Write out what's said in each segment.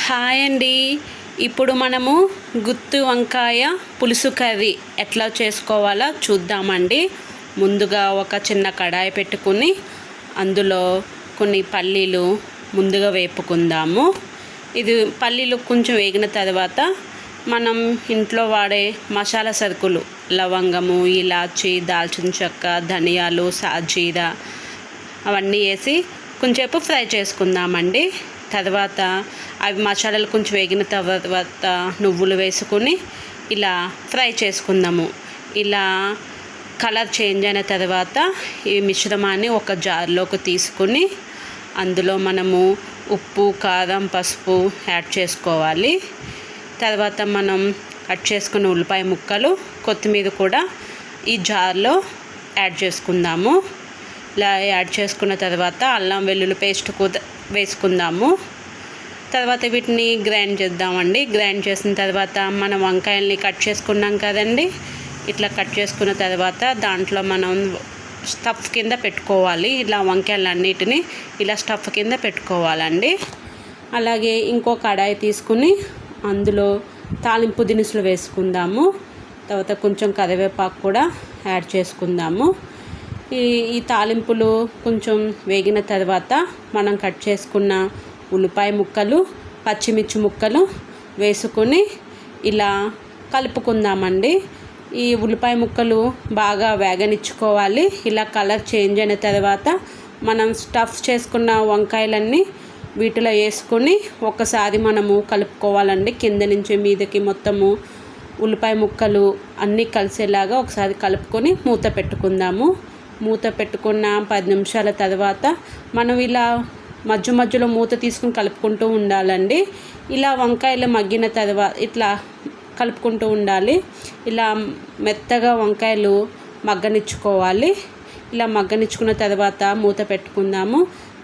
Hi అండి. ఇప్పుడు మనము గుత్తి వంకాయ పులుసు కర్రీ ఎట్లా చేసుకోవాలో చూద్దామండి. ముందుగా ఒక చిన్న కడాయి పెట్టుకుని అందులో కొన్ని పల్లీలు ముందుగా వేపుకుందాము. ఇది పల్లీలు కొంచెం వేగిన తర్వాత మనం ఇంట్లో వాడే మసాలా సరుకులు లవంగము, ఇలాచి, దాల్చిన చెక్క, ధనియాలు, సాజీరా అవన్నీ వేసి కొంచెంసేపు ఫ్రై చేసుకుందామండి. తర్వాత అవి మసాలాలు కొంచెం వేగిన తర్వాత నువ్వులు వేసుకొని ఇలా ఫ్రై చేసుకుందాము. ఇలా కలర్ చేంజ్ అయిన తర్వాత ఈ మిశ్రమాన్ని ఒక జార్లోకి తీసుకుని అందులో మనము ఉప్పు, కారం, పసుపు యాడ్ చేసుకోవాలి. తర్వాత మనం కట్ చేసుకున్న ఉల్లిపాయ ముక్కలు, కొత్తిమీర కూడా ఈ జార్లో యాడ్ చేసుకుందాము. ఇలా యాడ్ చేసుకున్న తర్వాత అల్లం వెల్లుల్లి పేస్ట్ కూడా వేసుకుందాము. తర్వాత వీటిని గ్రైండ్ చేద్దామండి. గ్రైండ్ చేసిన తర్వాత మనం వంకాయల్ని కట్ చేసుకున్నాం కదండి. ఇట్లా కట్ చేసుకున్న తర్వాత దాంట్లో మనం స్టఫ్ కింద పెట్టుకోవాలి. ఇలా వంకాయలన్నిటిని ఇలా స్టఫ్ కింద పెట్టుకోవాలండి. అలాగే ఇంకో కడాయి తీసుకుని అందులో తాలింపు దినుసులు వేసుకుందాము. తర్వాత కొంచెం కరివేపాకు కూడా యాడ్ చేసుకుందాము. ఈ తాలింపులు కొంచెం వేగిన తర్వాత మనం కట్ చేసుకున్న ఉల్లిపాయ ముక్కలు, పచ్చిమిర్చి ముక్కలు వేసుకొని ఇలా కలుపుకుందామండి. ఈ ఉల్లిపాయ ముక్కలు బాగా వేగనిచ్చుకోవాలి. ఇలా కలర్ చేంజ్ అయిన తర్వాత మనం స్టఫ్ చేసుకున్న వంకాయలన్నీ వీటిలో వేసుకొని ఒకసారి మనము కలుపుకోవాలండి. కింద నుంచి మీదకి మొత్తము ఉల్లిపాయ ముక్కలు అన్నీ కలిసేలాగా ఒకసారి కలుపుకొని మూత పెట్టుకుందాము. మూత పెట్టుకున్న 10 నిమిషాల తర్వాత మనం ఇలా మధ్యలో మూత తీసుకుని కలుపుకుంటూ ఉండాలండి. ఇలా వంకాయలు మగ్గిన తర్వాత ఇట్లా కలుపుకుంటూ ఉండాలి. ఇలా మెత్తగా వంకాయలు మగ్గనిచ్చుకోవాలి. ఇలా మగ్గనిచ్చుకున్న తర్వాత మూత పెట్టుకుందాము.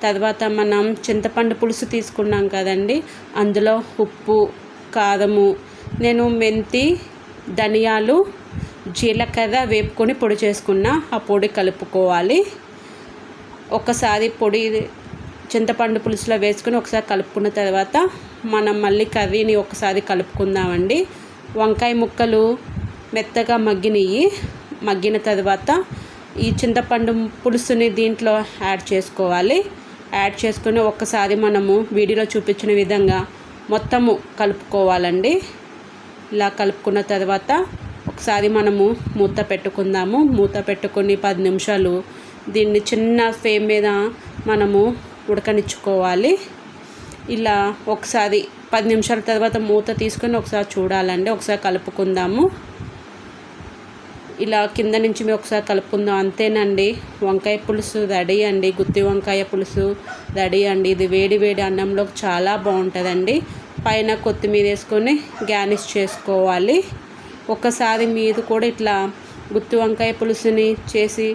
తర్వాత మనం చింతపండు పులుసు తీసుకున్నాం కదండి. అందులో ఉప్పు, కారము, నేను మెంతి, ధనియాలు, జీలకర్ర వేపుకొని పొడి చేసుకున్న ఆ పొడి కలుపుకోవాలి. ఒకసారి పొడి చింతపండు పులుసులో వేసుకొని ఒకసారి కలుపుకున్న తర్వాత మనం మళ్ళీ కర్రీని ఒకసారి కలుపుకుందామండి. వంకాయ ముక్కలు మెత్తగా మగ్గిన తర్వాత ఈ చింతపండు పులుసుని దీంట్లో యాడ్ చేసుకోవాలి. యాడ్ చేసుకొని ఒక్కసారి మనము వీడియోలో చూపించిన విధంగా మొత్తము కలుపుకోవాలండి. ఇలా కలుపుకున్న తర్వాత ఒకసారి మనము మూత పెట్టుకుందాము. మూత పెట్టుకొని 10 నిమిషాలు దీన్ని చిన్న ఫ్లేమ్ మీద మనము ఉడకనిచ్చుకోవాలి. ఇలా ఒకసారి 10 నిమిషాల తర్వాత మూత తీసుకొని ఒకసారి చూడాలండి. ఒకసారి కలుపుకుందాము. ఇలా కింద నుంచి మేము ఒకసారి కలుపుకుందాం. అంతేనండి, వంకాయ పులుసు రెడీ అండి. గుత్తి వంకాయ పులుసు రెడీ అండి. ఇది వేడి వేడి అన్నంలోకి చాలా బాగుంటుందండి. పైన కొత్తిమీర వేసుకొని గార్నిష్ చేసుకోవాలి. ఒకసారి మీరు కూడా ఇట్లా గుత్తి వంకాయ పులుసుని చేసి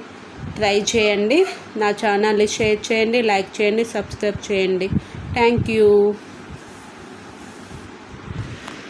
ట్రై చేయండి. నా ఛానల్ని షేర్ చేయండి, లైక్ చేయండి, సబ్స్క్రైబ్ చేయండి. Thank you.